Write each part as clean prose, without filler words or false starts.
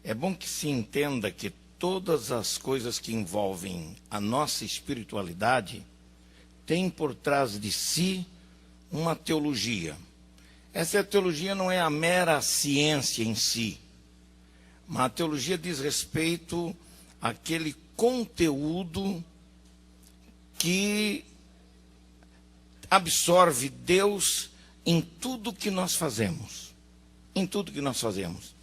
É bom que se entenda que todas as coisas que envolvem a nossa espiritualidade têm por trás de si uma teologia. Essa teologia não é a mera ciência em si, mas a teologia diz respeito àquele conteúdo que absorve Deus em tudo que nós fazemos. Em tudo que nós fazemos.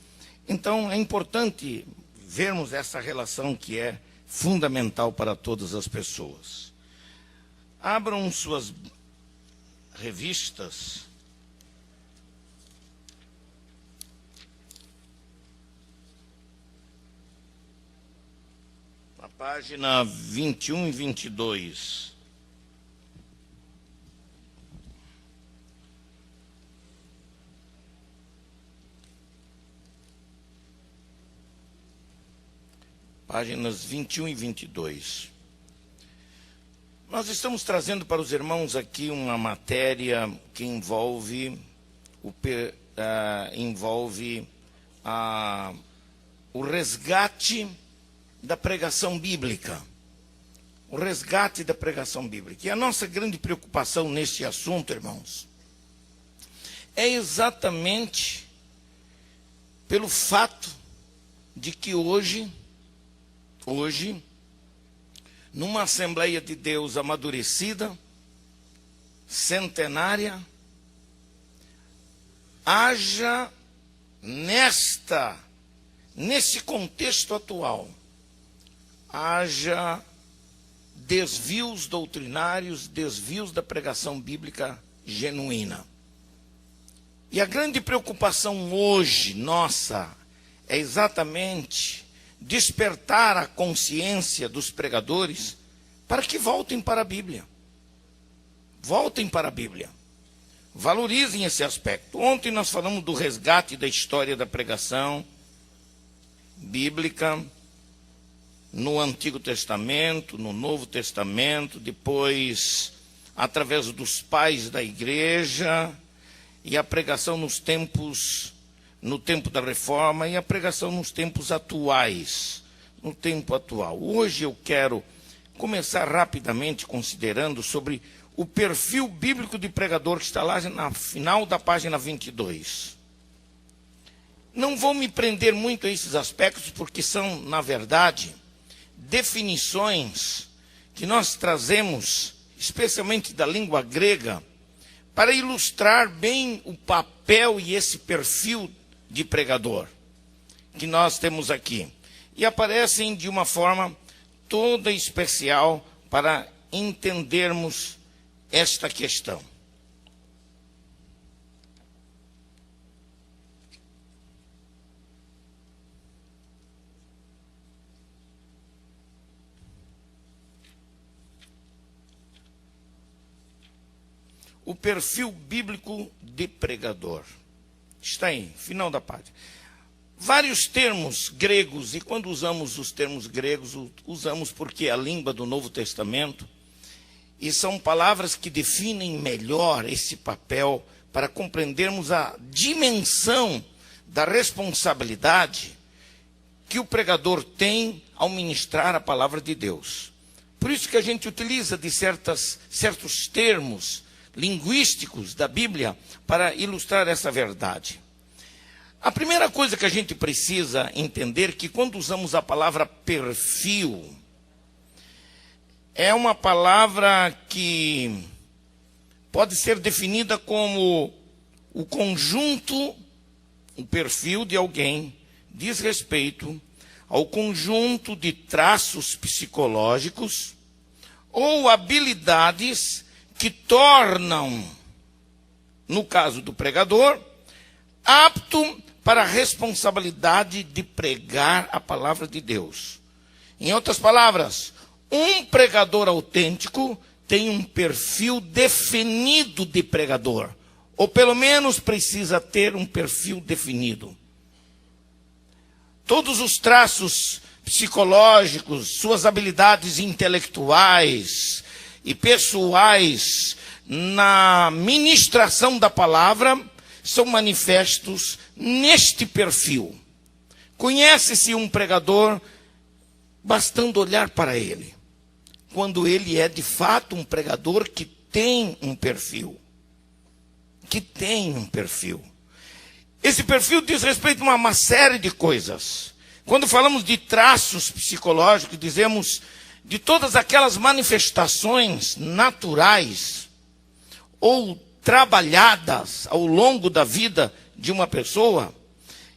Então, é importante vermos essa relação que é fundamental para todas as pessoas. Abram suas revistas. Na página 21 e 22. Páginas 21 e 22. Nós estamos trazendo para os irmãos aqui uma matéria que envolve o resgate da pregação bíblica. O resgate da pregação bíblica. E a nossa grande preocupação neste assunto, irmãos, é exatamente pelo fato de que hoje, numa Assembleia de Deus amadurecida, centenária, haja nesse contexto atual, haja desvios doutrinários, desvios da pregação bíblica genuína. E a grande preocupação hoje nossa é exatamente despertar a consciência dos pregadores para que voltem para a Bíblia. Voltem para a Bíblia. Valorizem esse aspecto. Ontem nós falamos do resgate da história da pregação bíblica no Antigo Testamento, no Novo Testamento, depois através dos pais da igreja, e a pregação no tempo da reforma, e a pregação nos tempos atuais, no tempo atual. Hoje eu quero começar rapidamente considerando sobre o perfil bíblico de pregador que está lá na final da página 22. Não vou me prender muito a esses aspectos, porque são, na verdade, definições que nós trazemos, especialmente da língua grega, para ilustrar bem o papel e esse perfil de pregador que nós temos aqui. E aparecem de uma forma toda especial para entendermos esta questão. O perfil bíblico de pregador. Está aí, final da página. Vários termos gregos, e quando usamos os termos gregos, usamos porque é a língua do Novo Testamento, e são palavras que definem melhor esse papel para compreendermos a dimensão da responsabilidade que o pregador tem ao ministrar a palavra de Deus. Por isso que a gente utiliza de certos termos linguísticos da Bíblia para ilustrar essa verdade. A primeira coisa que a gente precisa entender é que quando usamos a palavra perfil, é uma palavra que pode ser definida como o conjunto, o perfil de alguém diz respeito ao conjunto de traços psicológicos ou habilidades que tornam, no caso do pregador, apto para a responsabilidade de pregar a palavra de Deus. Em outras palavras, um pregador autêntico tem um perfil definido de pregador, ou pelo menos precisa ter um perfil definido. Todos os traços psicológicos, suas habilidades intelectuais e pessoais na ministração da palavra são manifestos neste perfil. Conhece-se um pregador bastando olhar para ele, quando ele é de fato um pregador que tem um perfil. Que tem um perfil. Esse perfil diz respeito a uma série de coisas. Quando falamos de traços psicológicos, dizemos de todas aquelas manifestações naturais ou trabalhadas ao longo da vida de uma pessoa,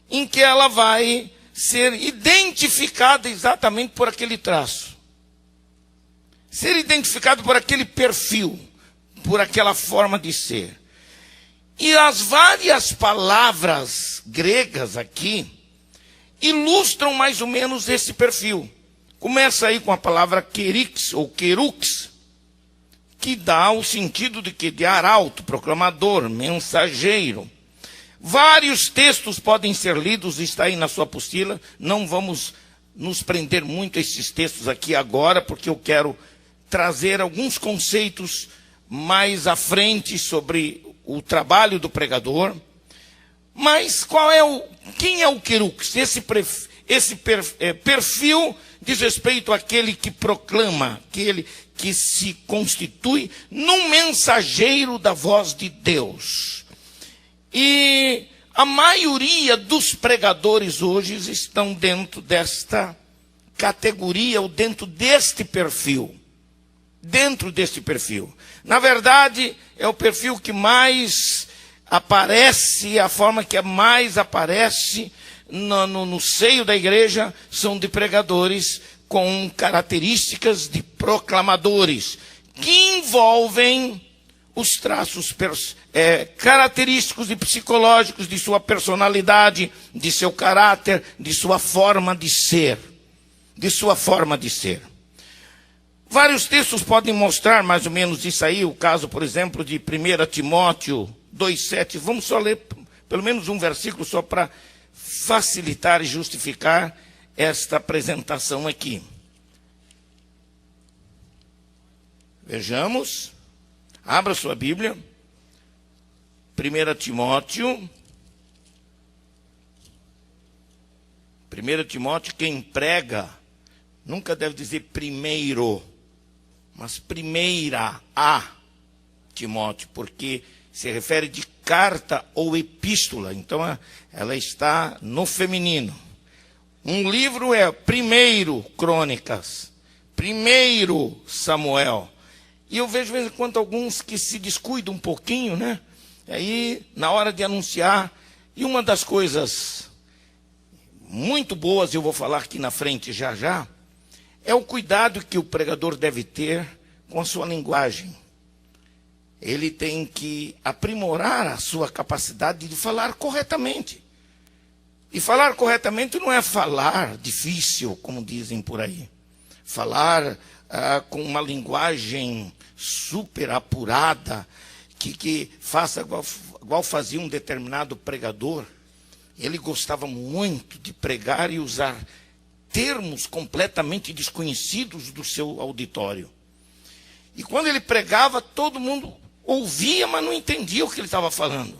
em que ela vai ser identificada exatamente por aquele traço. Ser identificado por aquele perfil, por aquela forma de ser. E as várias palavras gregas aqui ilustram mais ou menos esse perfil. Começa aí com a palavra kerix ou kerux, que dá o sentido de arauto, proclamador, mensageiro. Vários textos podem ser lidos, está aí na sua apostila. Não vamos nos prender muito a esses textos aqui agora, porque eu quero trazer alguns conceitos mais à frente sobre o trabalho do pregador. Mas quem é o kerux? Esse perfil diz respeito àquele que proclama, aquele que se constitui num mensageiro da voz de Deus. E a maioria dos pregadores hoje estão dentro desta categoria ou dentro deste perfil. Dentro deste perfil. Na verdade, é o perfil que mais aparece, a forma que mais aparece no seio da igreja são de pregadores com características de proclamadores, que envolvem os traços característicos e psicológicos de sua personalidade, de seu caráter, de sua forma de ser. De sua forma de ser. Vários textos podem mostrar mais ou menos isso aí. O caso, por exemplo, de 1 Timóteo 2,7. Vamos só ler pelo menos um versículo só para facilitar e justificar esta apresentação aqui. Vejamos. Abra sua Bíblia. 1 Timóteo. 1 Timóteo, quem prega, nunca deve dizer primeiro, mas primeira a Timóteo, porque se refere de carta ou epístola. Então, ela está no feminino. Um livro é 1 Crônicas, 1 Samuel. E eu vejo de vez em quando alguns que se descuidam um pouquinho, né? Aí, na hora de anunciar, e uma das coisas muito boas, eu vou falar aqui na frente já já, é o cuidado que o pregador deve ter com a sua linguagem. Ele tem que aprimorar a sua capacidade de falar corretamente. E falar corretamente não é falar difícil, como dizem por aí. Falar com uma linguagem super apurada, que faça igual fazia um determinado pregador. Ele gostava muito de pregar e usar termos completamente desconhecidos do seu auditório. E quando ele pregava, todo mundo ouvia, mas não entendia o que ele estava falando.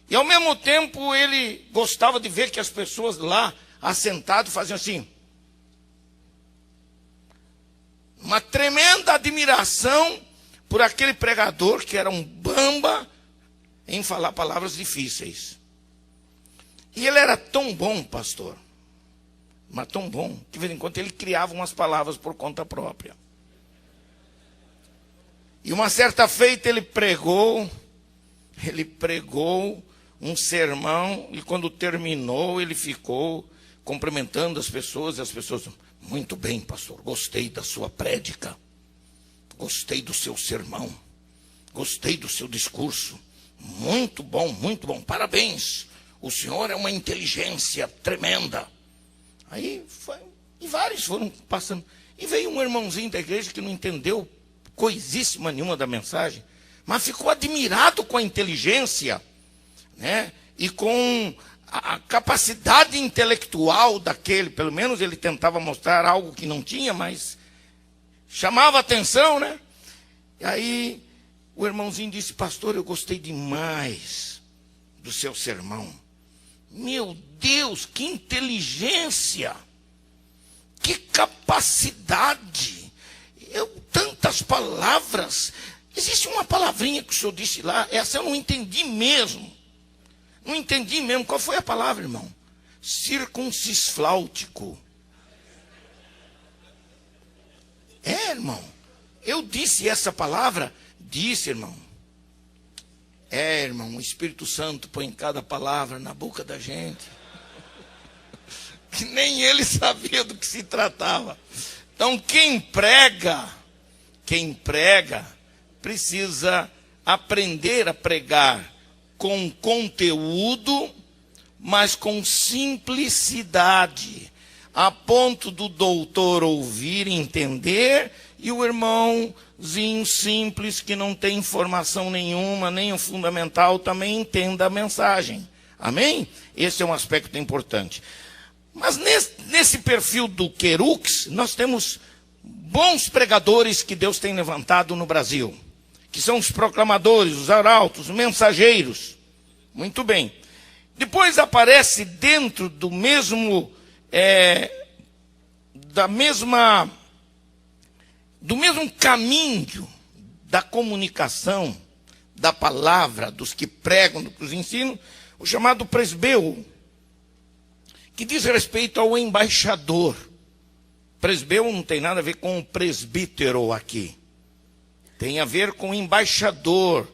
E ao mesmo tempo ele gostava de ver que as pessoas lá, assentadas, faziam assim. Uma tremenda admiração por aquele pregador que era um bamba em falar palavras difíceis. E ele era tão bom, pastor, mas tão bom, que de vez em quando ele criava umas palavras por conta própria. E uma certa feita ele pregou um sermão, e quando terminou ele ficou cumprimentando as pessoas, e as pessoas, muito bem, pastor, gostei da sua prédica, gostei do seu sermão, gostei do seu discurso, muito bom, parabéns, o senhor é uma inteligência tremenda. Aí foi, e vários foram passando, e veio um irmãozinho da igreja que não entendeu coisíssima nenhuma da mensagem, mas ficou admirado com a inteligência, né? E com a capacidade intelectual daquele. Pelo menos ele tentava mostrar algo que não tinha, mas chamava atenção, né? E aí o irmãozinho disse, pastor, eu gostei demais do seu sermão, Meu Deus, que inteligência! Que capacidade! Tantas palavras. Existe uma palavrinha que o senhor disse lá, essa eu não entendi mesmo. Não entendi mesmo. Qual foi a palavra, irmão? Circuncisfláutico. Irmão. Eu disse essa palavra? Disse, irmão. Irmão, o Espírito Santo põe cada palavra na boca da gente. Que nem ele sabia do que se tratava. Então, quem prega, precisa aprender a pregar com conteúdo, mas com simplicidade, a ponto do doutor ouvir, entender, e o irmãozinho simples, que não tem informação nenhuma, nem o fundamental, também entenda a mensagem. Amém? Esse é um aspecto importante. Mas nesse perfil do Querux, nós temos bons pregadores que Deus tem levantado no Brasil, que são os proclamadores, os arautos, os mensageiros. Muito bem. Depois aparece dentro do mesmo, do mesmo caminho da comunicação, da palavra, dos que pregam, dos que ensinam, o chamado presbeu, que diz respeito ao embaixador. Presbeu não tem nada a ver com o presbítero aqui. Tem a ver com o embaixador,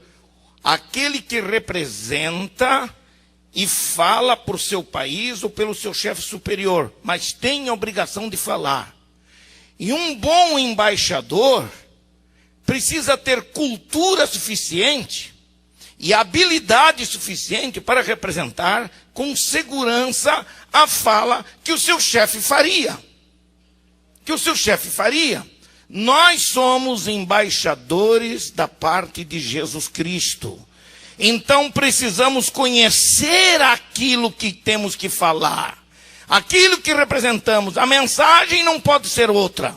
aquele que representa e fala por seu país ou pelo seu chefe superior, mas tem a obrigação de falar. E um bom embaixador precisa ter cultura suficiente e habilidade suficiente para representar com segurança a fala que o seu chefe faria. Nós somos embaixadores da parte de Jesus Cristo. Então precisamos conhecer aquilo que temos que falar, aquilo que representamos. A mensagem não pode ser outra.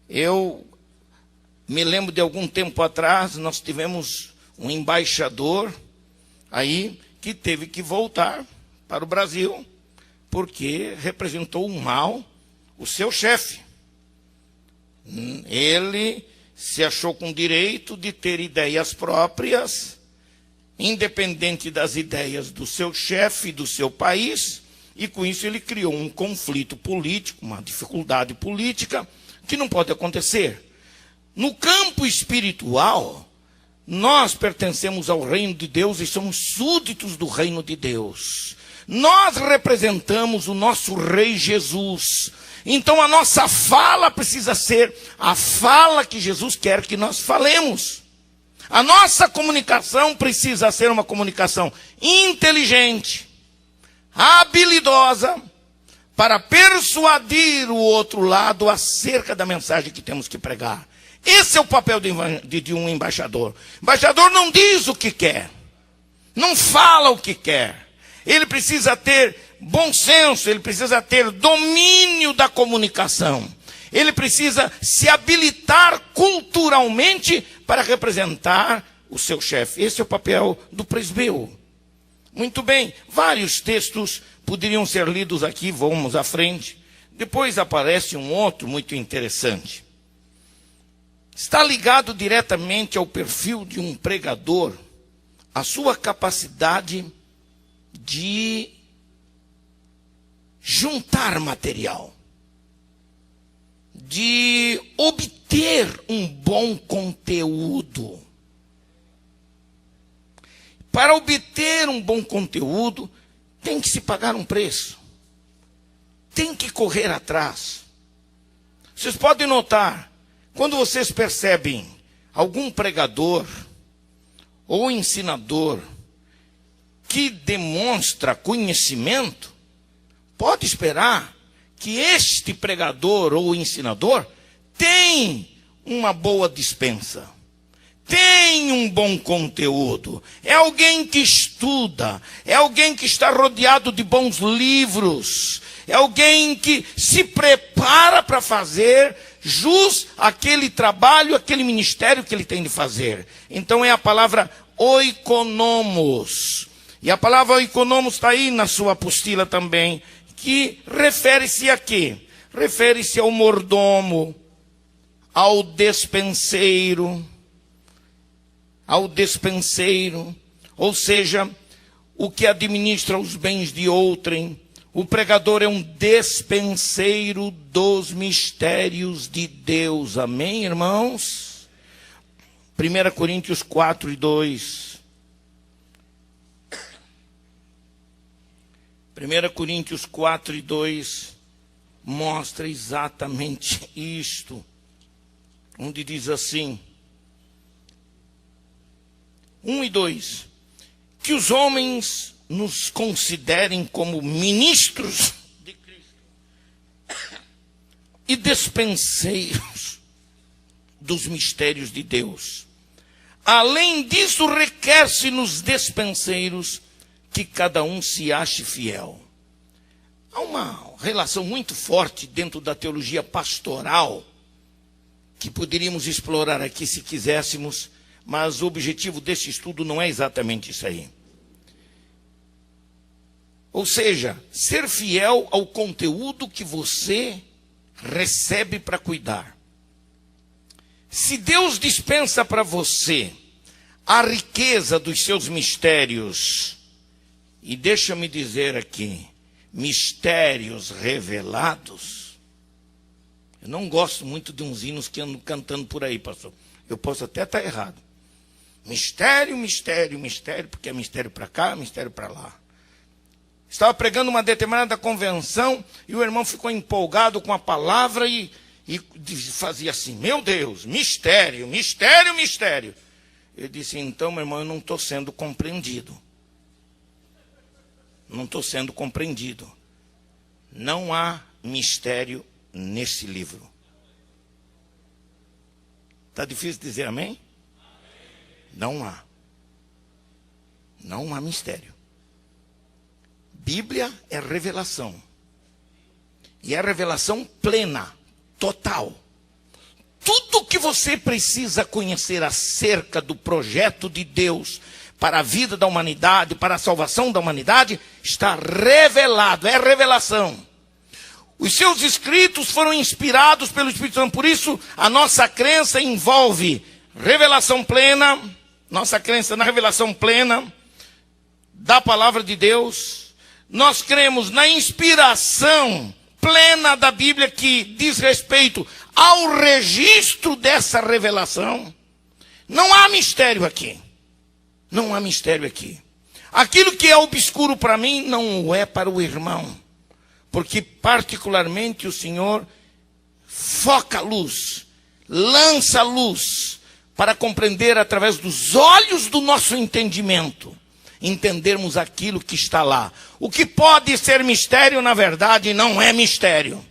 Eu me lembro de algum tempo atrás, nós tivemos um embaixador aí que teve que voltar para o Brasil, porque representou mal o seu chefe. Ele se achou com direito de ter ideias próprias, independente das ideias do seu chefe, do seu país, e com isso ele criou um conflito político, uma dificuldade política, que não pode acontecer. No campo espiritual, nós pertencemos ao reino de Deus e somos súditos do reino de Deus. Nós representamos o nosso Rei Jesus. Então a nossa fala precisa ser a fala que Jesus quer que nós falemos. A nossa comunicação precisa ser uma comunicação inteligente, habilidosa, para persuadir o outro lado acerca da mensagem que temos que pregar. Esse é o papel de um embaixador. O embaixador não diz o que quer, não fala o que quer. Ele precisa ter bom senso, ele precisa ter domínio da comunicação. Ele precisa se habilitar culturalmente para representar o seu chefe. Esse é o papel do presbeu. Muito bem, vários textos poderiam ser lidos aqui, vamos à frente. Depois aparece um outro muito interessante. Está ligado diretamente ao perfil de um pregador, a sua capacidade de juntar material, de obter um bom conteúdo. Para obter um bom conteúdo, tem que se pagar um preço. Tem que correr atrás. Vocês podem notar, quando vocês percebem algum pregador ou ensinador que demonstra conhecimento, pode esperar que este pregador ou ensinador tem uma boa dispensa, tem um bom conteúdo, é alguém que estuda, é alguém que está rodeado de bons livros, é alguém que se prepara para fazer jus àquele trabalho, aquele ministério que ele tem de fazer. Então é a palavra oikonomos. E a palavra oikonomos está aí na sua apostila também, que refere-se a quê? Refere-se ao mordomo, ao despenseiro, ou seja, o que administra os bens de outrem. O pregador é um despenseiro dos mistérios de Deus. Amém, irmãos? 1 Coríntios 4:2. 1 Coríntios 4:2 mostra exatamente isto. Onde diz assim, 1 e 2, que os homens nos considerem como ministros de Cristo e despenseiros dos mistérios de Deus. Além disso, requer-se nos despenseiros que cada um se ache fiel. Há uma relação muito forte dentro da teologia pastoral, que poderíamos explorar aqui se quiséssemos, mas o objetivo desse estudo não é exatamente isso aí. Ou seja, ser fiel ao conteúdo que você recebe para cuidar. Se Deus dispensa para você a riqueza dos seus mistérios, e deixa-me dizer aqui, mistérios revelados. Eu não gosto muito de uns hinos que andam cantando por aí, pastor. Eu posso até estar errado. Mistério, mistério, mistério, porque é mistério para cá, mistério para lá. Estava pregando uma determinada convenção e o irmão ficou empolgado com a palavra e fazia assim, meu Deus, mistério, mistério, mistério. Eu disse, então, meu irmão, eu não estou sendo compreendido. Não estou sendo compreendido. Não há mistério nesse livro. Está difícil dizer amém? Não há. Não há mistério. Bíblia é revelação. E é revelação plena, total. Tudo que você precisa conhecer acerca do projeto de Deus para a vida da humanidade, para a salvação da humanidade, está revelado, é revelação. Os seus escritos foram inspirados pelo Espírito Santo, por isso a nossa crença envolve revelação plena, nossa crença na revelação plena da palavra de Deus. Nós cremos na inspiração plena da Bíblia que diz respeito ao registro dessa revelação. Não há mistério aqui. Não há mistério aqui. Aquilo que é obscuro para mim não o é para o irmão. Porque particularmente o Senhor foca a luz, lança a luz para compreender através dos olhos do nosso entendimento. Entendermos aquilo que está lá. O que pode ser mistério, na verdade, não é mistério.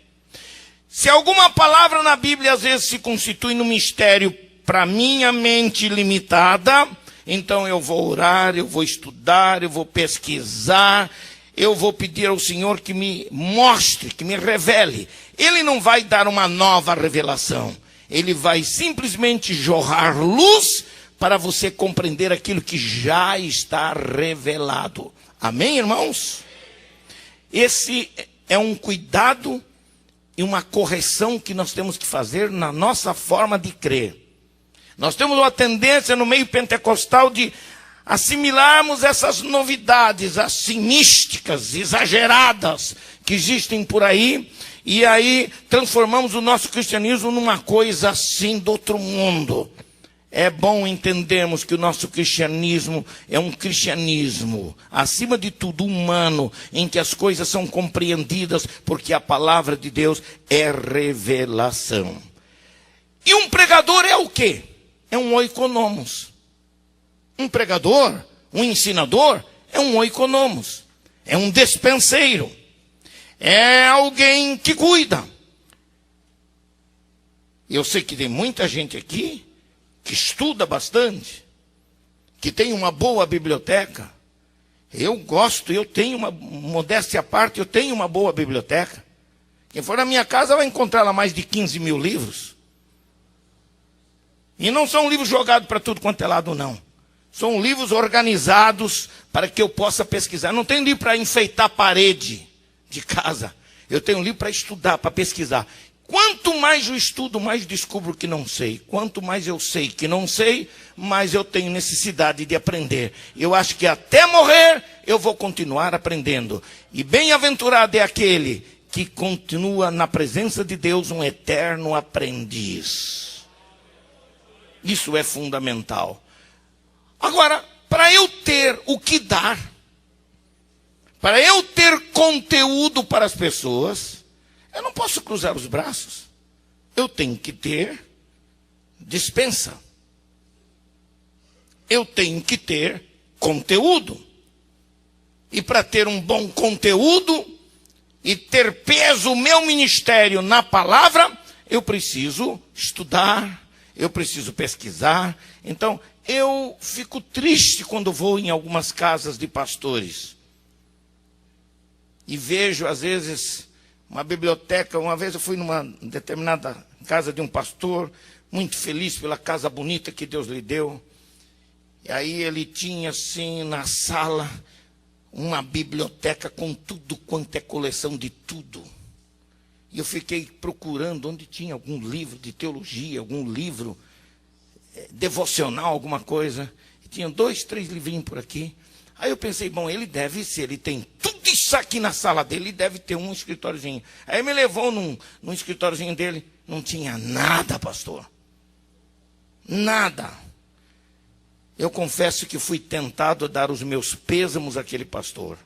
Se alguma palavra na Bíblia às vezes se constitui no mistério para minha mente limitada, então eu vou orar, eu vou estudar, eu vou pesquisar, eu vou pedir ao Senhor que me mostre, que me revele. Ele não vai dar uma nova revelação. Ele vai simplesmente jorrar luz para você compreender aquilo que já está revelado. Amém, irmãos? Esse é um cuidado e uma correção que nós temos que fazer na nossa forma de crer. Nós temos uma tendência no meio pentecostal de assimilarmos essas novidades assim místicas, exageradas, que existem por aí, e aí transformamos o nosso cristianismo numa coisa assim do outro mundo. É bom entendermos que o nosso cristianismo é um cristianismo, acima de tudo, humano, em que as coisas são compreendidas, porque a palavra de Deus é revelação. E um pregador é o quê? É um oikonomos. Um pregador, um ensinador, é um oikonomos. É um despenseiro. É alguém que cuida. Eu sei que tem muita gente aqui que estuda bastante, que tem uma boa biblioteca. Eu gosto, eu tenho uma, modéstia à parte, eu tenho uma boa biblioteca. Quem for na minha casa vai encontrar lá mais de 15 mil livros. E não são livros jogados para tudo quanto é lado, não. São livros organizados para que eu possa pesquisar. Não tenho livro para enfeitar a parede de casa. Eu tenho livro para estudar, para pesquisar. Quanto mais eu estudo, mais descubro que não sei. Quanto mais eu sei que não sei, mais eu tenho necessidade de aprender. Eu acho que até morrer eu vou continuar aprendendo. E bem-aventurado é aquele que continua na presença de Deus um eterno aprendiz. Isso é fundamental. Agora, para eu ter o que dar, para eu ter conteúdo para as pessoas, eu não posso cruzar os braços. Eu tenho que ter dispensa. Eu tenho que ter conteúdo. E para ter um bom conteúdo e ter peso o meu ministério na palavra, eu preciso estudar, eu preciso pesquisar. Então, eu fico triste quando vou em algumas casas de pastores e vejo, às vezes, uma biblioteca. Uma vez eu fui numa determinada casa de um pastor, muito feliz pela casa bonita que Deus lhe deu. E aí ele tinha, assim, na sala, uma biblioteca com tudo quanto é coleção de tudo. E eu fiquei procurando onde tinha algum livro de teologia, algum livro devocional, alguma coisa. E tinha 2, 3 livrinhos por aqui. Aí eu pensei, bom, ele deve ser, ele tem tudo isso aqui na sala dele, ele deve ter um escritóriozinho. Aí me levou num escritóriozinho dele, não tinha nada, pastor. Nada. Eu confesso que fui tentado a dar os meus pêsamos àquele pastor.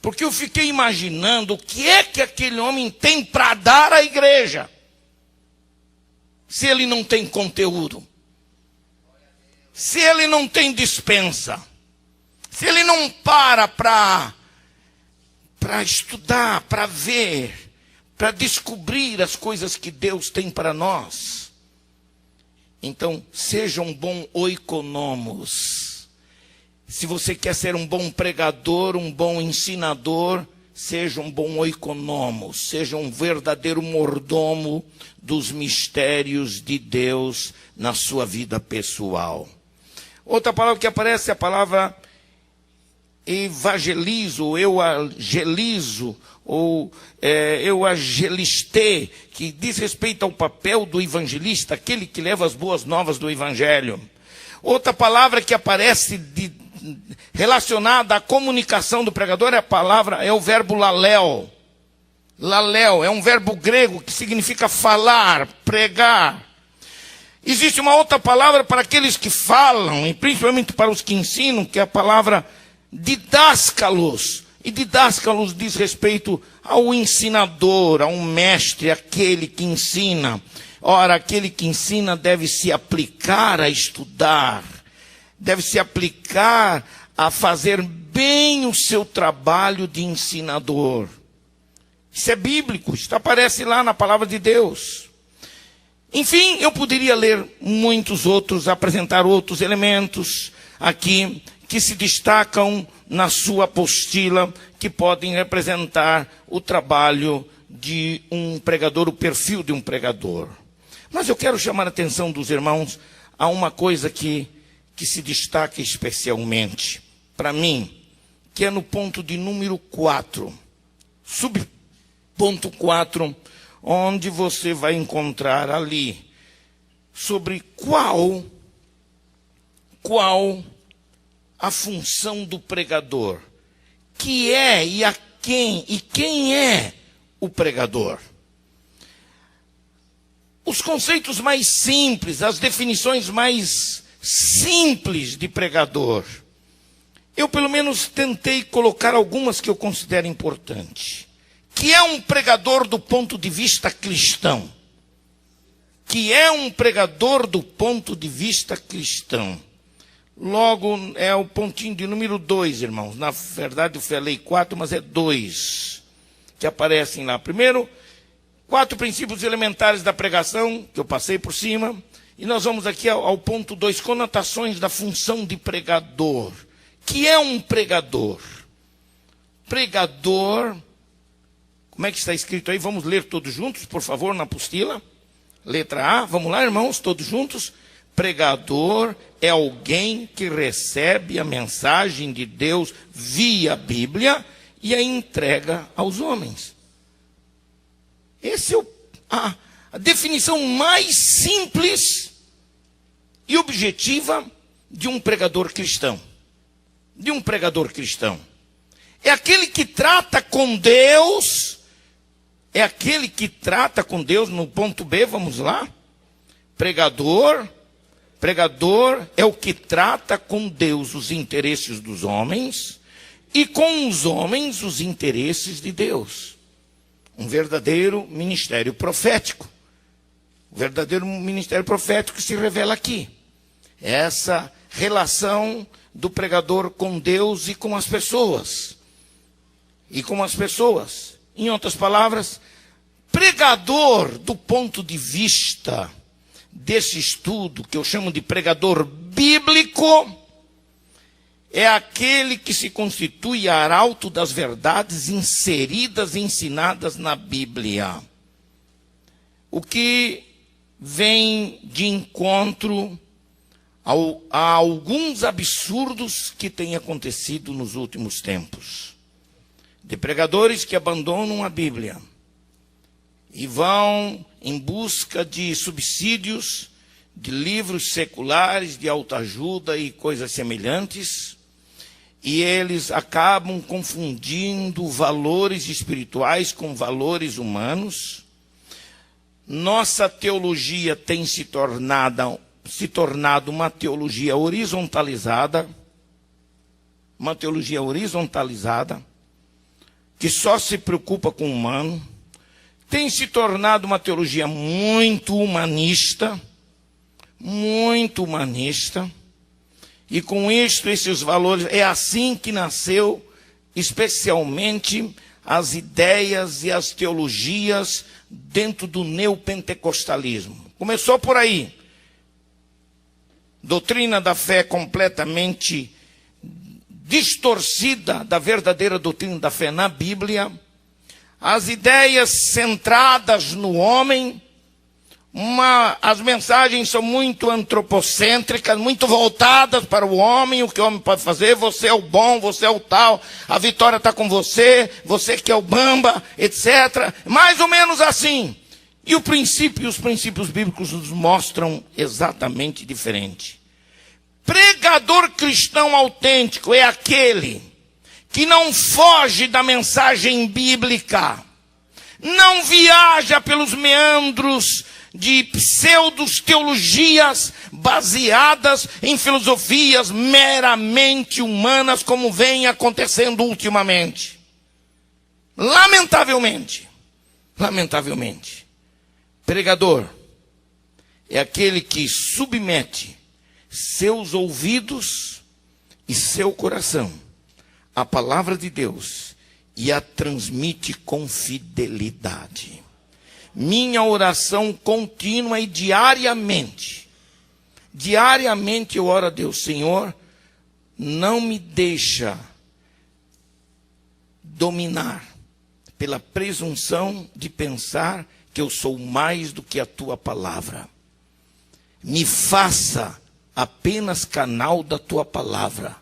Porque eu fiquei imaginando o que é que aquele homem tem para dar à igreja, se ele não tem conteúdo, se ele não tem dispensa, se ele não para estudar, para ver, para descobrir as coisas que Deus tem para nós. Então, seja um bom oikonomos. Se você quer ser um bom pregador, um bom ensinador, seja um bom oikonomos, seja um verdadeiro mordomo dos mistérios de Deus na sua vida pessoal. Outra palavra que aparece é a palavra evangelizo, euangelizo, ou euangeliste, que diz respeito ao papel do evangelista, aquele que leva as boas novas do evangelho. Outra palavra que aparece relacionada à comunicação do pregador é o verbo lalel. Lalel é um verbo grego que significa falar, pregar. Existe uma outra palavra para aqueles que falam, e principalmente para os que ensinam, que é a palavra didáscalos. E didáscalos diz respeito ao ensinador, a um mestre, aquele que ensina. Ora, aquele que ensina deve se aplicar a estudar, deve se aplicar a fazer bem o seu trabalho de ensinador. Isso é bíblico, isso aparece lá na palavra de Deus. Enfim, eu poderia ler muitos outros, apresentar outros elementos aqui que se destacam na sua apostila, que podem representar o trabalho de um pregador, o perfil de um pregador. Mas eu quero chamar a atenção dos irmãos a uma coisa que se destaca especialmente para mim, que é no ponto de número 4, subponto 4, onde você vai encontrar ali sobre qual a função do pregador, que é e quem é o pregador. Os conceitos mais simples, as definições mais simples de pregador. Eu pelo menos tentei colocar algumas que eu considero importantes. Que é um pregador do ponto de vista cristão. Que é um pregador do ponto de vista cristão. Logo, é o pontinho de número 2, irmãos. Na verdade, eu falei 4, mas é 2 que aparecem lá. Primeiro, 4 princípios elementares da pregação, que eu passei por cima. E nós vamos aqui ao ponto 2, conotações da função de pregador. Que é um pregador? Pregador, como é que está escrito aí? Vamos ler todos juntos, por favor, na apostila. Letra A, vamos lá, irmãos, todos juntos. Pregador é alguém que recebe a mensagem de Deus via Bíblia e a entrega aos homens. Essa é a definição mais simples e objetiva de um pregador cristão. De um pregador cristão. É aquele que trata com Deus. É aquele que trata com Deus no ponto B, vamos lá. Pregador é o que trata com Deus os interesses dos homens e com os homens os interesses de Deus. Um verdadeiro ministério profético. O verdadeiro ministério profético que se revela aqui. Essa relação do pregador com Deus e com as pessoas. Em outras palavras, pregador do ponto de vista desse estudo, que eu chamo de pregador bíblico, é aquele que se constitui arauto das verdades inseridas e ensinadas na Bíblia. O que vem de encontro a alguns absurdos que têm acontecido nos últimos tempos. De pregadores que abandonam a Bíblia e vão em busca de subsídios, de livros seculares, de autoajuda e coisas semelhantes, e eles acabam confundindo valores espirituais com valores humanos. Nossa teologia tem se tornado uma teologia horizontalizada, que só se preocupa com o humano, tem se tornado uma teologia muito humanista, e com isto, esses valores, é assim que nasceu, especialmente, as ideias e as teologias dentro do neopentecostalismo. Começou por aí. Doutrina da fé completamente distorcida da verdadeira doutrina da fé na Bíblia, as ideias centradas no homem, as mensagens são muito antropocêntricas, muito voltadas para o homem, o que o homem pode fazer, você é o bom, você é o tal, a vitória está com você, você que é o bamba, etc. Mais ou menos assim. E os princípios bíblicos nos mostram exatamente diferente. Pregador cristão autêntico é aquele que não foge da mensagem bíblica, não viaja pelos meandros de pseudo-teologias baseadas em filosofias meramente humanas, como vem acontecendo ultimamente. Lamentavelmente. Pregador é aquele que submete seus ouvidos e seu coração à palavra de Deus e a transmite com fidelidade. Minha oração contínua e diariamente eu oro a Deus: Senhor, não me deixa dominar pela presunção de pensar que eu sou mais do que a tua palavra. Me faça apenas canal da tua palavra.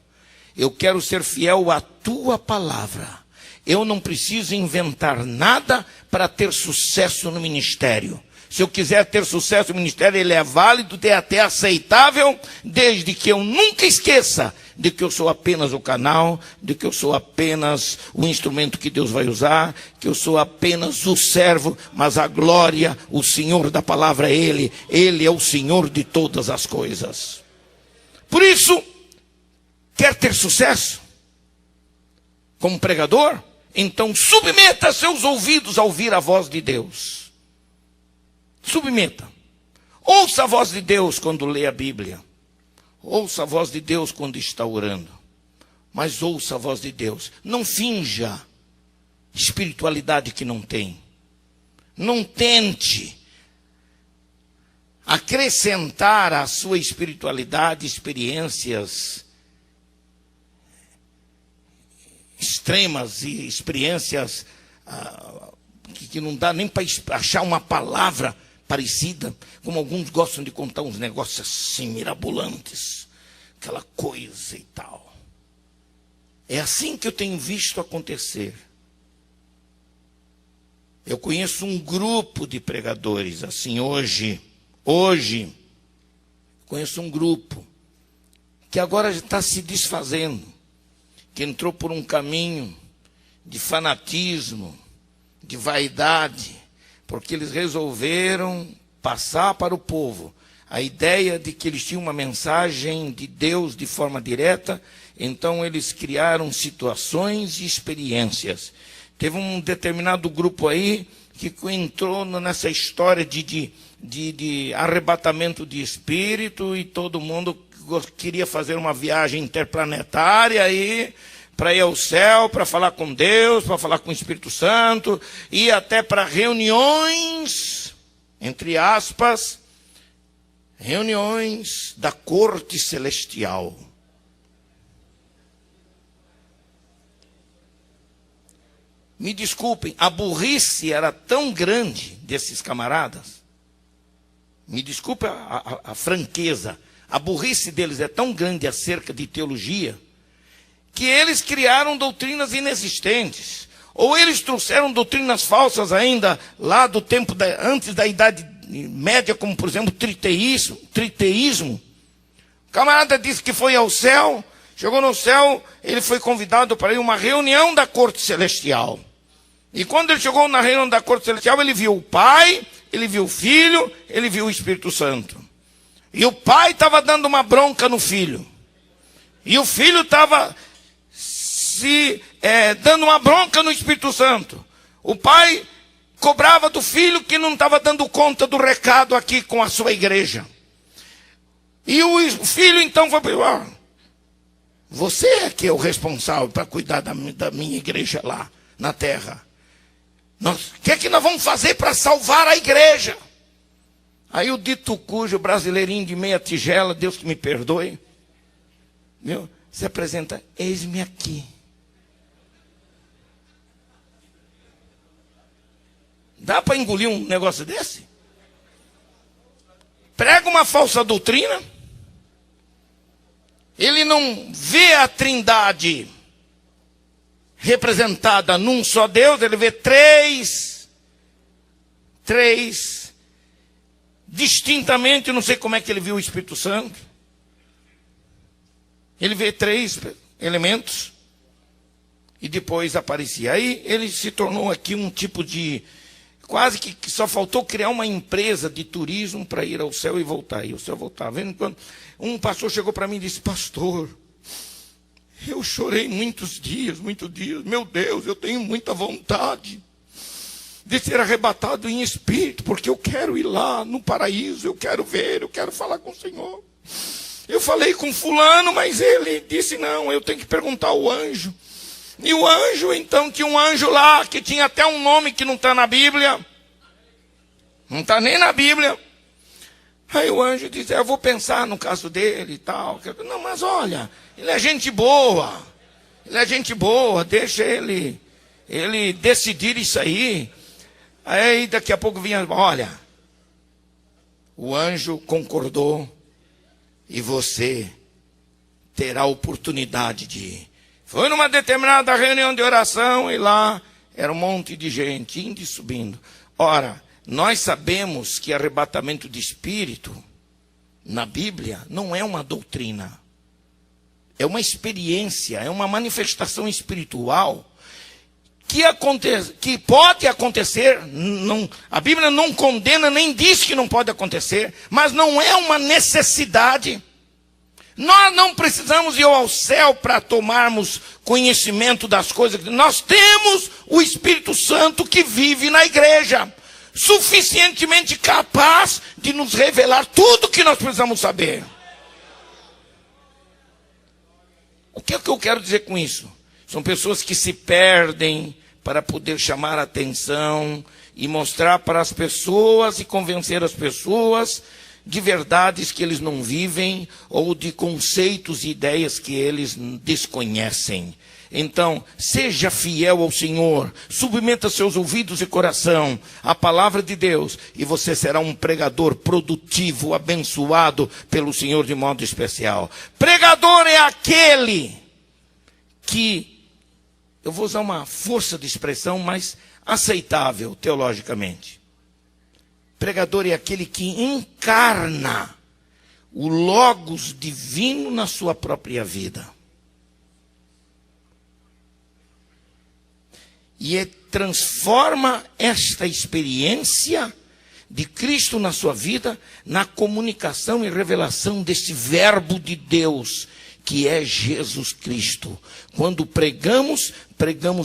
Eu quero ser fiel à tua palavra. Eu não preciso inventar nada para ter sucesso no ministério. Se eu quiser ter sucesso no ministério, ele é válido, é até aceitável, desde que eu nunca esqueça de que eu sou apenas o canal, de que eu sou apenas o instrumento que Deus vai usar, que eu sou apenas o servo, mas a glória, o Senhor da palavra é Ele. Ele é o Senhor de todas as coisas. Por isso, quer ter sucesso como pregador? Então submeta seus ouvidos a ouvir a voz de Deus. Submeta. Ouça a voz de Deus quando lê a Bíblia. Ouça a voz de Deus quando está orando. Mas ouça a voz de Deus. Não finja espiritualidade que não tem. Não tente acrescentar à sua espiritualidade experiências extremas e experiências que não dá nem para achar uma palavra parecida, como alguns gostam de contar uns negócios assim, mirabolantes, aquela coisa e tal. É assim que eu tenho visto acontecer. Eu conheço um grupo de pregadores assim hoje, conheço um grupo que agora está se desfazendo, que entrou por um caminho de fanatismo, de vaidade, porque eles resolveram passar para o povo a ideia de que eles tinham uma mensagem de Deus de forma direta. Então eles criaram situações e experiências. Teve um determinado grupo aí que entrou nessa história de arrebatamento de espírito, e todo mundo queria fazer uma viagem interplanetária aí, para ir ao céu, para falar com Deus, para falar com o Espírito Santo, e até para reuniões, entre aspas, reuniões da corte celestial. Me desculpem, a burrice era tão grande desses camaradas, me desculpe a franqueza, a burrice deles é tão grande acerca de teologia, que eles criaram doutrinas inexistentes, ou eles trouxeram doutrinas falsas ainda, lá do tempo, antes da Idade Média, como por exemplo triteísmo. O camarada disse que foi ao céu, chegou no céu, ele foi convidado para ir a uma reunião da corte celestial. E quando ele chegou na reunião da corte celestial, ele viu o Pai, ele viu o Filho, ele viu o Espírito Santo. E o Pai estava dando uma bronca no Filho. E o Filho estava dando uma bronca no Espírito Santo. O Pai cobrava do Filho que não estava dando conta do recado aqui com a sua igreja. E o Filho então foi para você é que é o responsável para cuidar da minha igreja lá na terra. O que é que nós vamos fazer para salvar a igreja? Aí o dito cujo brasileirinho de meia tigela, Deus que me perdoe, viu? Se apresenta: eis-me aqui. Dá para engolir um negócio desse? Prega uma falsa doutrina. Ele não vê a Trindade representada num só Deus, ele vê três distintamente. Não sei como é que ele viu o Espírito Santo. Ele vê três elementos e depois aparecia. Aí ele se tornou aqui um tipo de... Quase que só faltou criar uma empresa de turismo para ir ao céu e voltar. E o céu voltar. Vendo quando um pastor chegou para mim e disse: pastor, eu chorei muitos dias. Meu Deus, eu tenho muita vontade de ser arrebatado em espírito, porque eu quero ir lá no paraíso, eu quero ver, eu quero falar com o Senhor. Eu falei com fulano, mas ele disse: não, eu tenho que perguntar ao anjo. E o anjo, então, tinha um anjo lá, que tinha até um nome que não está na Bíblia. Não está nem na Bíblia. Aí o anjo disse: eu vou pensar no caso dele e tal. Não, mas olha, ele é gente boa. Deixa ele decidir isso aí. Aí daqui a pouco vinha: olha, o anjo concordou e você terá a oportunidade de ir. Foi numa determinada reunião de oração e lá era um monte de gente indo e subindo. Ora, nós sabemos que arrebatamento de espírito na Bíblia não é uma doutrina. É uma experiência, é uma manifestação espiritual que pode acontecer. A Bíblia não condena nem diz que não pode acontecer, mas não é uma necessidade. Nós não precisamos ir ao céu para tomarmos conhecimento das coisas. Nós temos o Espírito Santo que vive na igreja, suficientemente capaz de nos revelar tudo o que nós precisamos saber. O que é que eu quero dizer com isso? São pessoas que se perdem para poder chamar a atenção e mostrar para as pessoas e convencer as pessoas de verdades que eles não vivem ou de conceitos e ideias que eles desconhecem. Então, seja fiel ao Senhor, submeta seus ouvidos e coração à palavra de Deus, e você será um pregador produtivo, abençoado pelo Senhor de modo especial. Pregador é aquele que, eu vou usar uma força de expressão, mas aceitável teologicamente. Pregador é aquele que encarna o Logos divino na sua própria vida. E transforma esta experiência de Cristo na sua vida na comunicação e revelação desse verbo de Deus, que é Jesus Cristo. Quando pregamos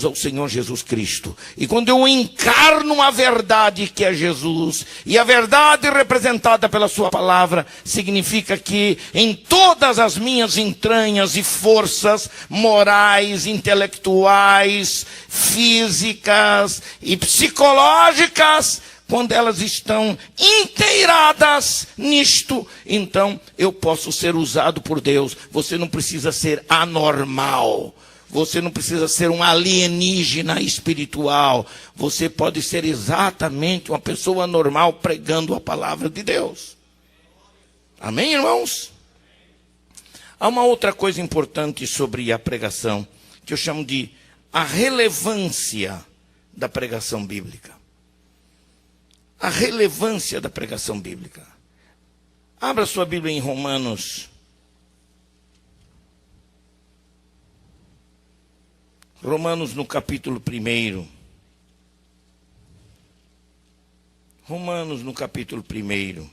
ao Senhor Jesus Cristo. E quando eu encarno a verdade que é Jesus, e a verdade representada pela sua palavra, significa que em todas as minhas entranhas e forças morais, intelectuais, físicas e psicológicas, quando elas estão inteiradas nisto, então eu posso ser usado por Deus. Você não precisa ser anormal. Você não precisa ser um alienígena espiritual. Você pode ser exatamente uma pessoa normal pregando a palavra de Deus. Amém, irmãos? Há uma outra coisa importante sobre a pregação, que eu chamo de a relevância da pregação bíblica. A relevância da pregação bíblica. Abra sua Bíblia em Romanos. Romanos no capítulo 1. Romanos no capítulo 1.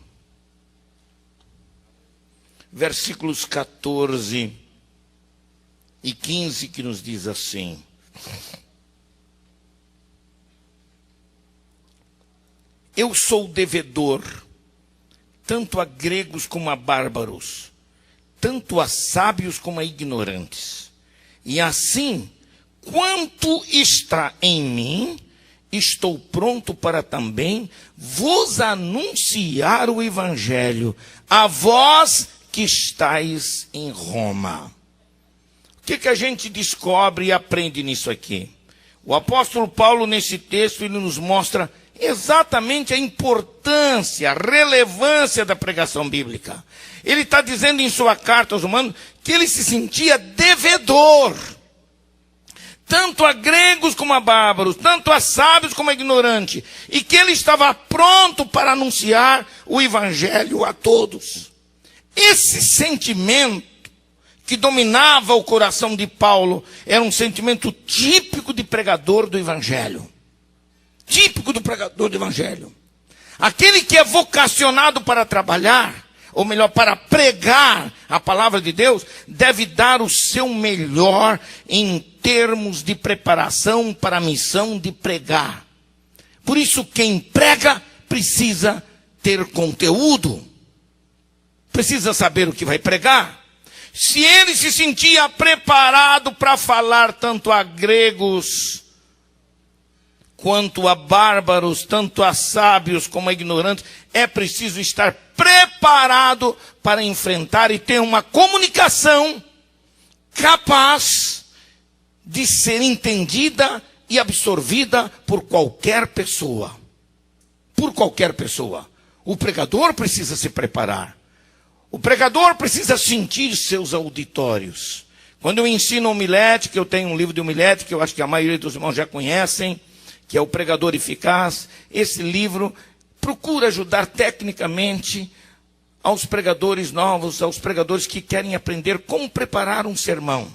Versículos 14 e 15, que nos diz assim: eu sou devedor, tanto a gregos como a bárbaros, tanto a sábios como a ignorantes. E assim, quanto está em mim, estou pronto para também vos anunciar o evangelho, a vós que estáis em Roma. O que a gente descobre e aprende nisso aqui? O apóstolo Paulo, nesse texto, ele nos mostra exatamente a importância, a relevância da pregação bíblica. Ele está dizendo em sua carta aos Romanos que ele se sentia devedor, tanto a gregos como a bárbaros, tanto a sábios como a ignorantes, e que ele estava pronto para anunciar o evangelho a todos. Esse sentimento que dominava o coração de Paulo era um sentimento típico de pregador do evangelho. Típico do pregador do evangelho. Aquele que é vocacionado para trabalhar, ou melhor, para pregar a palavra de Deus, deve dar o seu melhor em termos de preparação para a missão de pregar. Por isso, quem prega precisa ter conteúdo. Precisa saber o que vai pregar. Se ele se sentia preparado para falar tanto a gregos quanto a bárbaros, tanto a sábios como a ignorantes, é preciso estar preparado para enfrentar e ter uma comunicação capaz de ser entendida e absorvida por qualquer pessoa. Por qualquer pessoa. O pregador precisa se preparar. O pregador precisa sentir seus auditórios. Quando eu ensino homilética, eu tenho um livro de homilética que eu acho que a maioria dos irmãos já conhecem, que é o Pregador Eficaz. Esse livro procura ajudar tecnicamente aos pregadores novos, aos pregadores que querem aprender como preparar um sermão.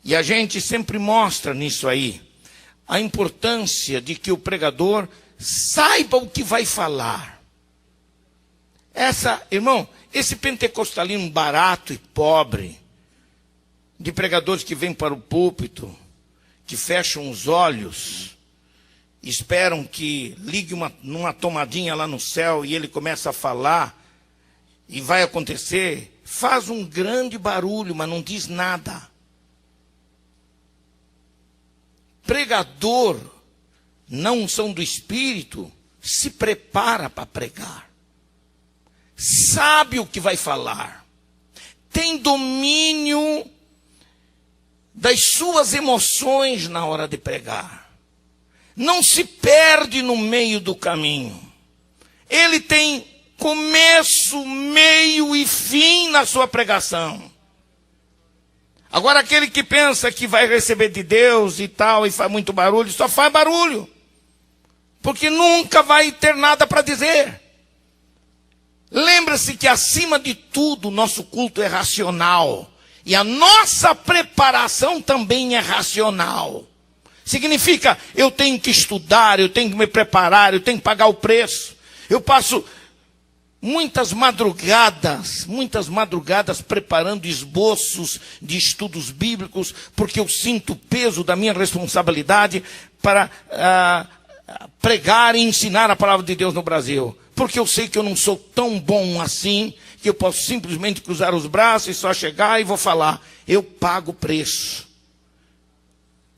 E a gente sempre mostra nisso aí a importância de que o pregador saiba o que vai falar. Irmão, esse pentecostalismo barato e pobre, de pregadores que vêm para o púlpito, que fecham os olhos, esperam que ligue numa tomadinha lá no céu e ele começa a falar e vai acontecer, faz um grande barulho, mas não diz nada. Pregador, na unção do Espírito, se prepara para pregar. Sabe o que vai falar. Tem domínio das suas emoções na hora de pregar. Não se perde no meio do caminho. Ele tem começo, meio e fim na sua pregação. Agora, aquele que pensa que vai receber de Deus e tal, e faz muito barulho, só faz barulho. Porque nunca vai ter nada para dizer. Lembra-se que, acima de tudo, o nosso culto é racional. E a nossa preparação também é racional. Significa, eu tenho que estudar, eu tenho que me preparar, eu tenho que pagar o preço. Eu passo muitas madrugadas preparando esboços de estudos bíblicos, porque eu sinto o peso da minha responsabilidade para pregar e ensinar a palavra de Deus no Brasil. Porque eu sei que eu não sou tão bom assim, que eu posso simplesmente cruzar os braços e só chegar e vou falar. Eu pago o preço.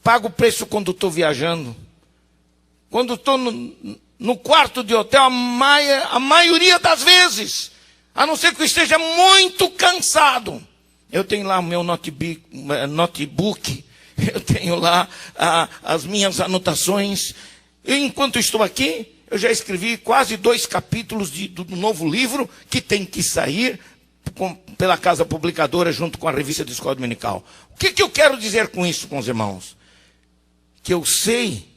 Pago o preço quando estou viajando. Quando estou no quarto de hotel, a maioria das vezes, a não ser que eu esteja muito cansado, eu tenho lá o meu notebook, eu tenho lá as minhas anotações. E enquanto estou aqui, eu já escrevi quase 2 capítulos do novo livro que tem que sair pela casa publicadora junto com a revista de escola dominical. O que eu quero dizer com isso, com os irmãos? Que eu sei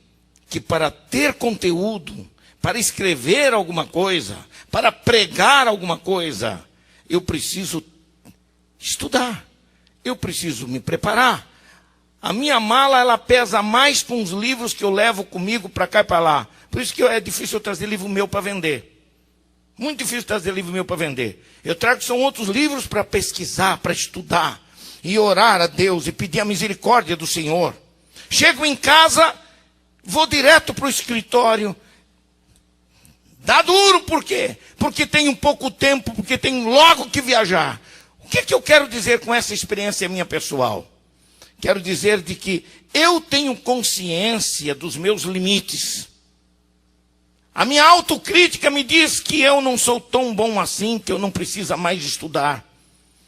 que para ter conteúdo, para escrever alguma coisa, para pregar alguma coisa, eu preciso estudar, eu preciso me preparar. A minha mala, ela pesa mais com os livros que eu levo comigo para cá e para lá. Por isso que é difícil eu trazer livro meu para vender. Muito difícil trazer livro meu para vender. Eu trago são outros livros para pesquisar, para estudar, e orar a Deus, e pedir a misericórdia do Senhor. Chego em casa, vou direto para o escritório. Dá duro, por quê? Porque tenho pouco tempo, porque tenho logo que viajar. O que eu quero dizer com essa experiência minha pessoal? Quero dizer de que eu tenho consciência dos meus limites. A minha autocrítica me diz que eu não sou tão bom assim, que eu não preciso mais estudar,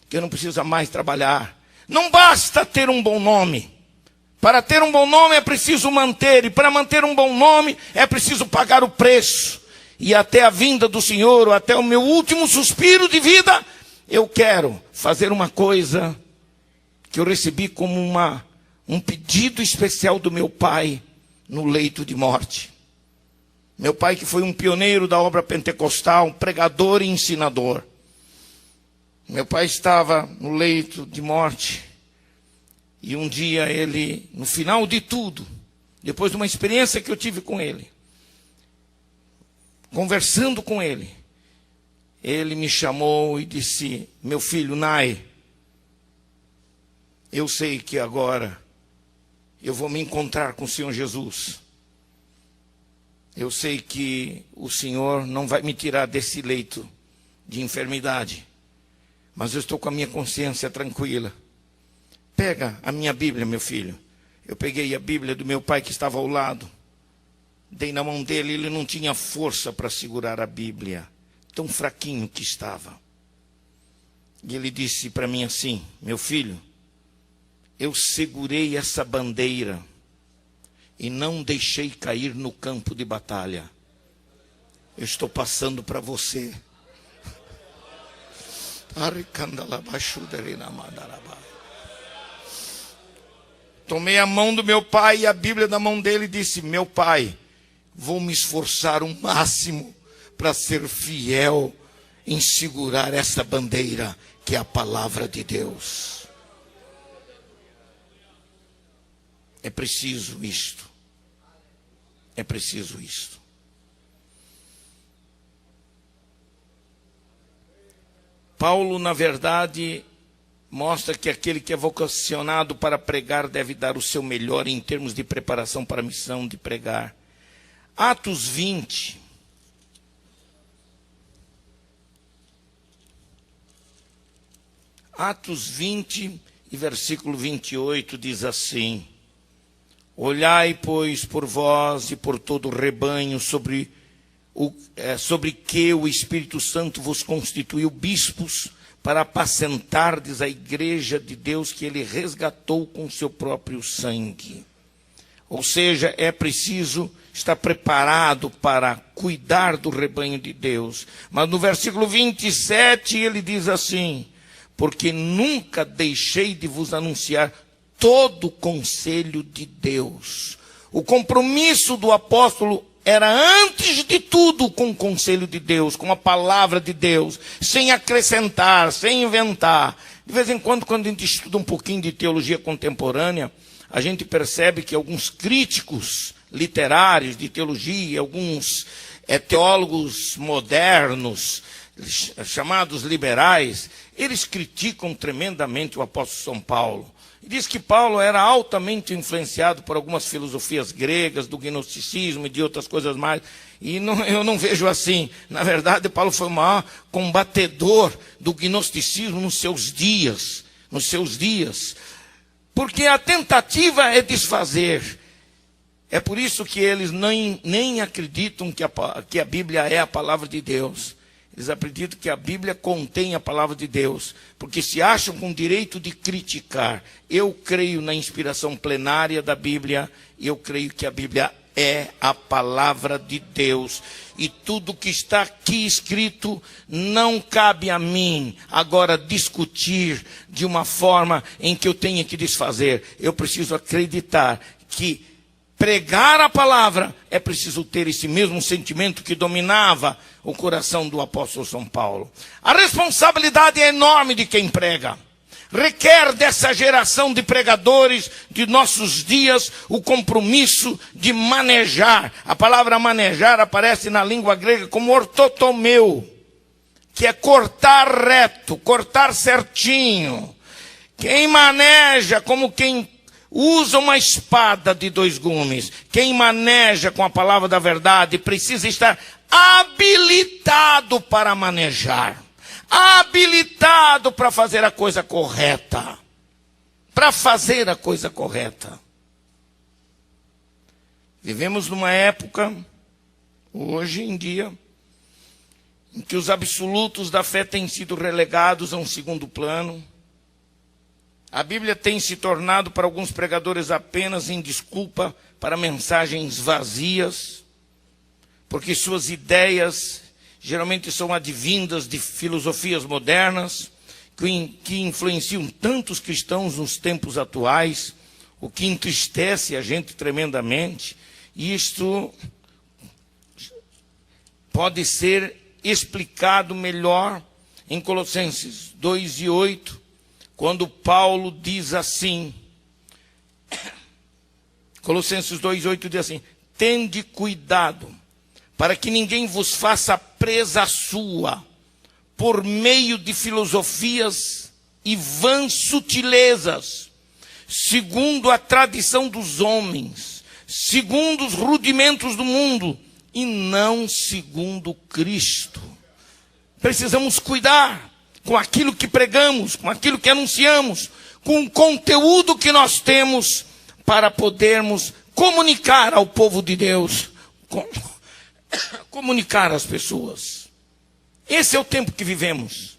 que eu não preciso mais trabalhar. Não basta ter um bom nome. Para ter um bom nome é preciso manter, e para manter um bom nome é preciso pagar o preço. E até a vinda do Senhor, ou até o meu último suspiro de vida, eu quero fazer uma coisa que eu recebi como um pedido especial do meu pai no leito de morte. Meu pai, que foi um pioneiro da obra pentecostal, um pregador e ensinador. Meu pai estava no leito de morte. E um dia ele, no final de tudo, depois de uma experiência que eu tive com ele, conversando com ele, ele me chamou e disse: meu filho Nai, eu sei que agora eu vou me encontrar com o Senhor Jesus. Eu sei que o Senhor não vai me tirar desse leito de enfermidade, mas eu estou com a minha consciência tranquila. Pega a minha Bíblia, meu filho. Eu peguei a Bíblia do meu pai que estava ao lado. Dei na mão dele, ele não tinha força para segurar a Bíblia. Tão fraquinho que estava. E ele disse para mim assim: meu filho, eu segurei essa bandeira e não deixei cair no campo de batalha. Eu estou passando para você. Tomei a mão do meu pai e a Bíblia da mão dele e disse: meu pai, vou me esforçar o máximo para ser fiel em segurar essa bandeira que é a palavra de Deus. É preciso isto. É preciso isto. Paulo, na verdade, mostra que aquele que é vocacionado para pregar deve dar o seu melhor em termos de preparação para a missão de pregar. Atos 20. Atos 20 e versículo 28 diz assim: olhai, pois, por vós e por todo o rebanho sobre que o Espírito Santo vos constituiu bispos para apacentardes a igreja de Deus que ele resgatou com seu próprio sangue. Ou seja, é preciso estar preparado para cuidar do rebanho de Deus. Mas no versículo 27 ele diz assim: porque nunca deixei de vos anunciar todo o conselho de Deus. O compromisso do apóstolo era antes de tudo com o conselho de Deus, com a palavra de Deus, sem acrescentar, sem inventar. De vez em quando a gente estuda um pouquinho de teologia contemporânea, a gente percebe que alguns críticos literários de teologia, alguns teólogos modernos, chamados liberais, eles criticam tremendamente o apóstolo São Paulo. Diz que Paulo era altamente influenciado por algumas filosofias gregas, do gnosticismo e de outras coisas mais. E eu não vejo assim. Na verdade, Paulo foi o maior combatedor do gnosticismo nos seus dias. Porque a tentativa é desfazer. É por isso que eles nem acreditam que a Bíblia é a palavra de Deus. Eles acreditam que a Bíblia contém a palavra de Deus, porque se acham com direito de criticar. Eu creio na inspiração plenária da Bíblia, e eu creio que a Bíblia é a palavra de Deus. E tudo que está aqui escrito não cabe a mim agora discutir de uma forma em que eu tenha que desfazer. Eu preciso acreditar que pregar a palavra é preciso ter esse mesmo sentimento que dominava o coração do apóstolo São Paulo. A responsabilidade é enorme de quem prega. Requer dessa geração de pregadores de nossos dias o compromisso de manejar. A palavra manejar aparece na língua grega como ortotomeu, que é cortar reto, cortar certinho. Quem maneja como quem usa uma espada de 2 gumes. Quem maneja com a palavra da verdade precisa estar habilitado para manejar. Habilitado para fazer a coisa correta. Para fazer a coisa correta. Vivemos numa época, hoje em dia, em que os absolutos da fé têm sido relegados a um segundo plano. A Bíblia tem se tornado para alguns pregadores apenas em desculpa para mensagens vazias, porque suas ideias geralmente são advindas de filosofias modernas, que influenciam tantos cristãos nos tempos atuais, o que entristece a gente tremendamente. E isto pode ser explicado melhor em Colossenses 2:8, quando Paulo diz assim, Colossenses 2:8 diz assim: tende cuidado, para que ninguém vos faça presa sua, por meio de filosofias e vãs sutilezas, segundo a tradição dos homens, segundo os rudimentos do mundo, e não segundo Cristo. Precisamos cuidar com aquilo que pregamos, com aquilo que anunciamos, com o conteúdo que nós temos, para podermos comunicar ao povo de Deus, comunicar às pessoas. Esse é o tempo que vivemos,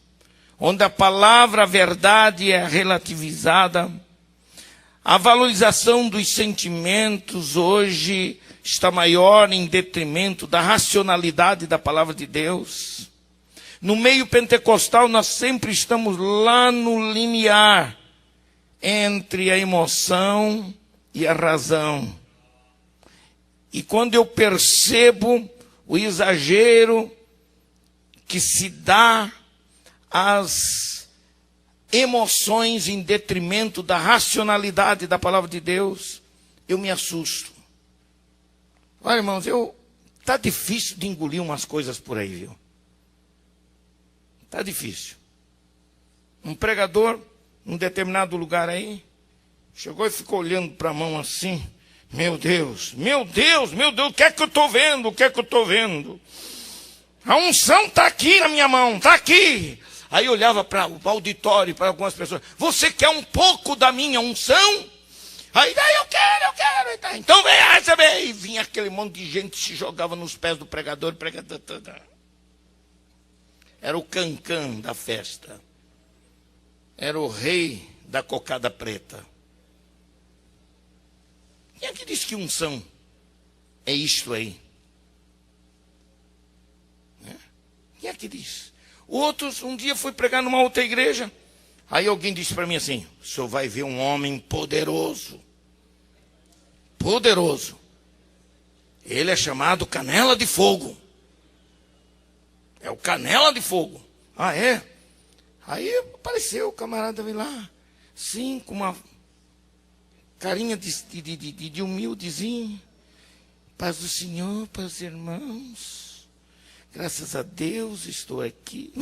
onde a palavra, a verdade é relativizada. A valorização dos sentimentos hoje está maior em detrimento da racionalidade da palavra de Deus. No meio pentecostal, nós sempre estamos lá no limiar entre a emoção e a razão. E quando eu percebo o exagero que se dá às emoções em detrimento da racionalidade da palavra de Deus, eu me assusto. Olha, irmãos, tá difícil de engolir umas coisas por aí, viu? Tá difícil. Um pregador, num determinado lugar aí, chegou e ficou olhando para a mão assim. Meu Deus, meu Deus, meu Deus, o que é que eu estou vendo? O que é que eu estou vendo? A unção está aqui na minha mão, está aqui. Aí olhava para o auditório, para algumas pessoas. Você quer um pouco da minha unção? Aí eu quero. Então venha receber. E vinha aquele monte de gente que se jogava nos pés do pregador. Era o cancã da festa. era o rei da cocada preta. Quem é que diz que unção é isto aí? Quem é que diz? Outros, um dia fui pregar numa outra igreja. Aí alguém disse para mim assim: o senhor vai ver um homem poderoso. Poderoso. Ele é chamado Canela de Fogo. É o Canela de Fogo. Ah, é? Aí apareceu, o camarada veio lá, sim, com uma carinha de humildezinho. Paz do Senhor, paz dos irmãos. Graças a Deus estou aqui.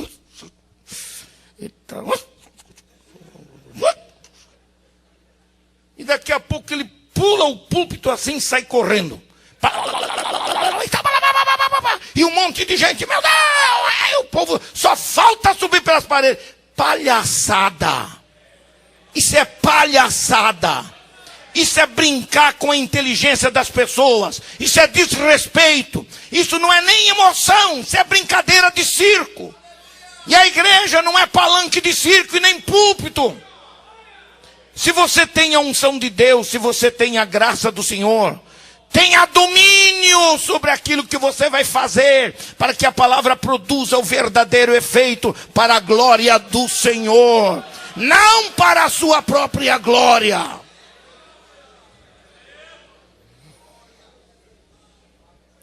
E daqui a pouco ele pula o púlpito assim e sai correndo. E um monte de gente, meu Deus! O povo só falta subir pelas paredes. Palhaçada. Isso é palhaçada. Isso é brincar com a inteligência das pessoas. Isso é desrespeito. Isso não é nem emoção. Isso é brincadeira de circo. E a igreja não é palanque de circo e nem púlpito. Se você tem a unção de Deus, se você tem a graça do Senhor, tenha domínio sobre aquilo que você vai fazer, para que a palavra produza o verdadeiro efeito para a glória do Senhor, não para a sua própria glória.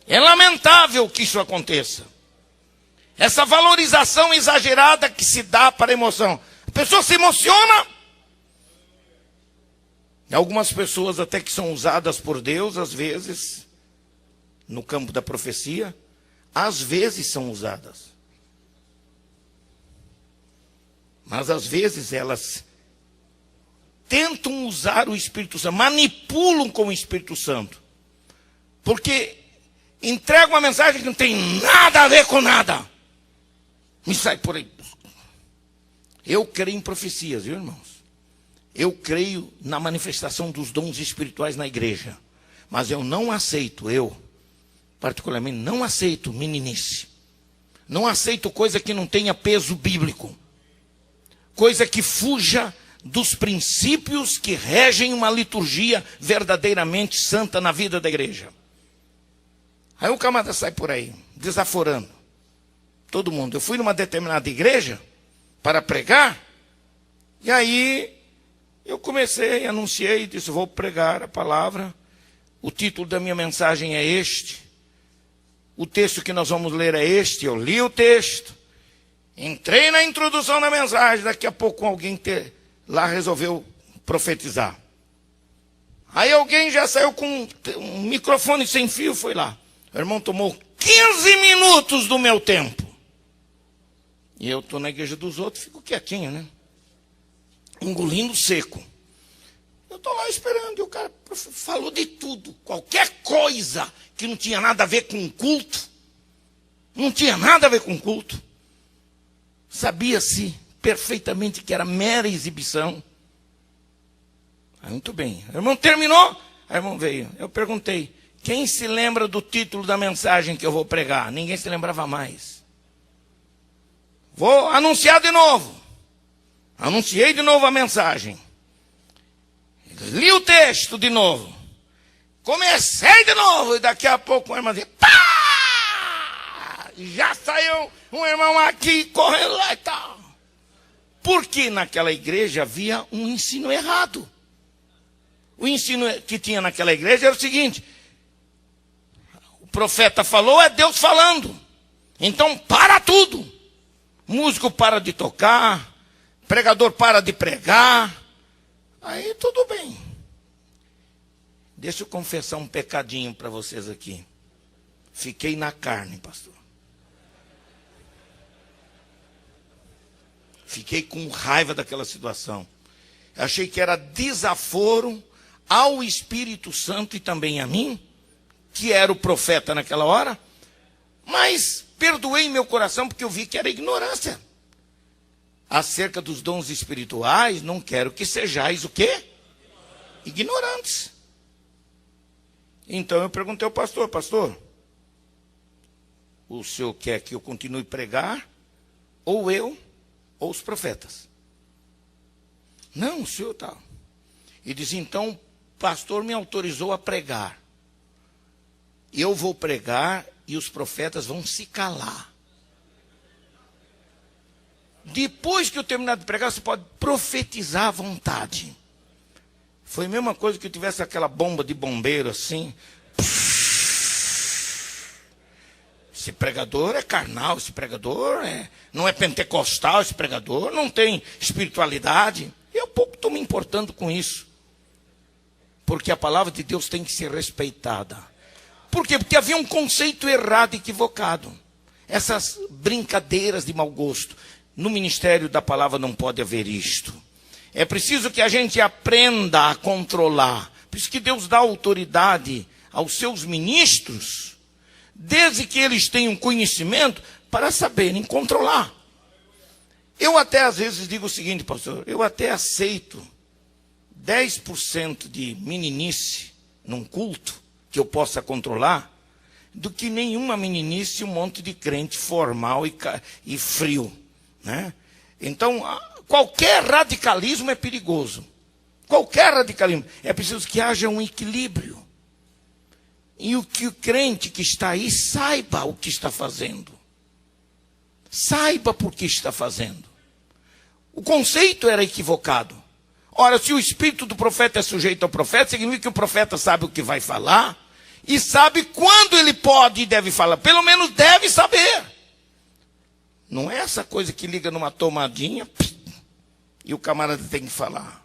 É lamentável que isso aconteça. Essa valorização exagerada que se dá para a emoção. A pessoa se emociona. Algumas pessoas até que são usadas por Deus, às vezes, no campo da profecia, às vezes são usadas. Mas às vezes elas tentam usar o Espírito Santo, manipulam com o Espírito Santo. Porque entregam uma mensagem que não tem nada a ver com nada. E sai por aí. Eu creio em profecias, viu, irmãos? Eu creio na manifestação dos dons espirituais na igreja. Mas eu não aceito, particularmente, não aceito meninice. Não aceito coisa que não tenha peso bíblico. Coisa que fuja dos princípios que regem uma liturgia verdadeiramente santa na vida da igreja. Aí o camarada sai por aí, desaforando todo mundo. Eu fui numa determinada igreja para pregar, e aí eu comecei, anunciei, disse: vou pregar a palavra, o título da minha mensagem é este, o texto que nós vamos ler é este. Eu li o texto, entrei na introdução da mensagem, daqui a pouco alguém lá resolveu profetizar. Aí alguém já saiu com um microfone sem fio, foi lá. O irmão tomou 15 minutos do meu tempo. E eu estou na igreja dos outros, fico quietinho, né? Engolindo seco. Eu estou lá esperando, e o cara falou de tudo. Qualquer coisa que não tinha nada a ver com o culto. Não tinha nada a ver com o culto. Sabia-se perfeitamente que era mera exibição. Aí, muito bem. O irmão terminou, aí o irmão veio. Eu perguntei: quem se lembra do título da mensagem que eu vou pregar? Ninguém se lembrava mais. Vou anunciar de novo. Anunciei de novo a mensagem. Li o texto de novo. Comecei de novo. E daqui a pouco o irmão dizia: pá! Já saiu um irmão aqui correndo lá e tal. Porque naquela igreja havia um ensino errado. O ensino que tinha naquela igreja era o seguinte: o profeta falou, é Deus falando. Então para tudo. Músico para de tocar, pregador para de pregar. Aí tudo bem. Deixa eu confessar um pecadinho para vocês aqui. Fiquei na carne, pastor. Fiquei com raiva daquela situação. Achei que era desaforo ao Espírito Santo e também a mim, que era o profeta naquela hora, mas perdoei meu coração porque eu vi que era ignorância. Acerca dos dons espirituais, não quero que sejais o quê? Ignorantes. Então eu perguntei ao pastor: pastor, o senhor quer que eu continue a pregar, ou eu, ou os profetas? Não, o senhor está. E dizia, então, o pastor me autorizou a pregar. Eu vou pregar e os profetas vão se calar. Depois que eu terminar de pregar, você pode profetizar à vontade. Foi a mesma coisa que eu tivesse aquela bomba de bombeiro assim. Esse pregador é carnal, esse pregador não é pentecostal, esse pregador não tem espiritualidade. Eu pouco estou me importando com isso. Porque a palavra de Deus tem que ser respeitada. Por quê? Porque havia um conceito errado, equivocado. Essas brincadeiras de mau gosto. No ministério da palavra não pode haver isto. É preciso que a gente aprenda a controlar. Por isso que Deus dá autoridade aos seus ministros, desde que eles tenham conhecimento para saberem controlar. Eu até às vezes digo o seguinte, pastor, eu até aceito 10% de meninice num culto que eu possa controlar, do que nenhuma meninice e um monte de crente formal e frio. Né? Então, qualquer radicalismo é perigoso. Qualquer radicalismo. É preciso que haja um equilíbrio. E que o crente que está aí saiba o que está fazendo. Saiba por que está fazendo. O conceito era equivocado. Ora, se o espírito do profeta é sujeito ao profeta, significa que o profeta sabe o que vai falar e sabe quando ele pode e deve falar. Pelo menos deve saber. Não é essa coisa que liga numa tomadinha e o camarada tem que falar.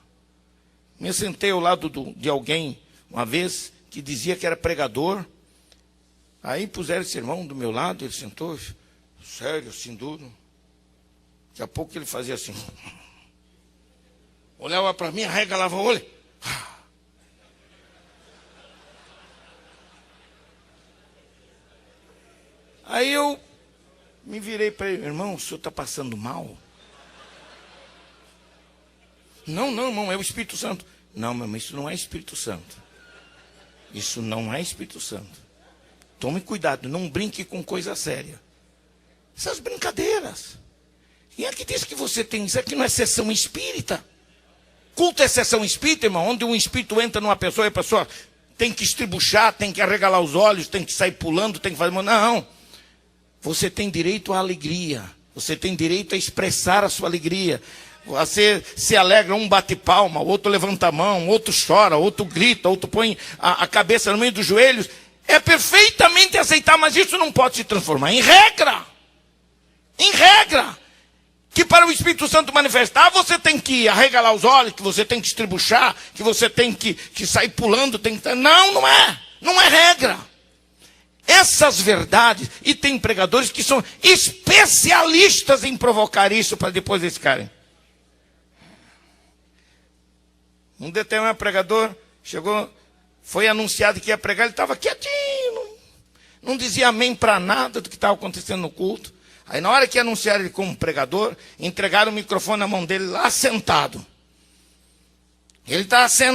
Me sentei ao lado de alguém uma vez que dizia que era pregador. Aí puseram esse irmão do meu lado, ele sentou, sério, assim, duro. Daqui a pouco ele fazia assim. Olhava para mim, arregalava o olho. Aí eu me virei para ele, irmão, o senhor está passando mal? Não, irmão, é o Espírito Santo. Não, meu irmão, isso não é Espírito Santo. Isso não é Espírito Santo. Tome cuidado, não brinque com coisa séria. Essas brincadeiras. Quem é que diz que você tem? Isso aqui não é sessão espírita. Culto é sessão espírita, irmão, onde um espírito entra numa pessoa e a pessoa tem que estribuchar, tem que arregalar os olhos, tem que sair pulando, tem que fazer... Não. Você tem direito à alegria. Você tem direito a expressar a sua alegria. Você se alegra, um bate palma, outro levanta a mão, outro chora, outro grita, outro põe a cabeça no meio dos joelhos. É perfeitamente aceitável, mas isso não pode se transformar em regra. Em regra. Que para o Espírito Santo manifestar, você tem que arregalar os olhos, que você tem que estribuchar, que você tem que sair pulando. Não é. Não é regra. Essas verdades, e tem pregadores que são especialistas em provocar isso para depois eles ficarem. Um determinado pregador chegou, foi anunciado que ia pregar, ele estava quietinho, não dizia amém para nada do que estava acontecendo no culto. Aí na hora que anunciaram ele como pregador, entregaram o microfone na mão dele lá sentado. Ele estava sentado.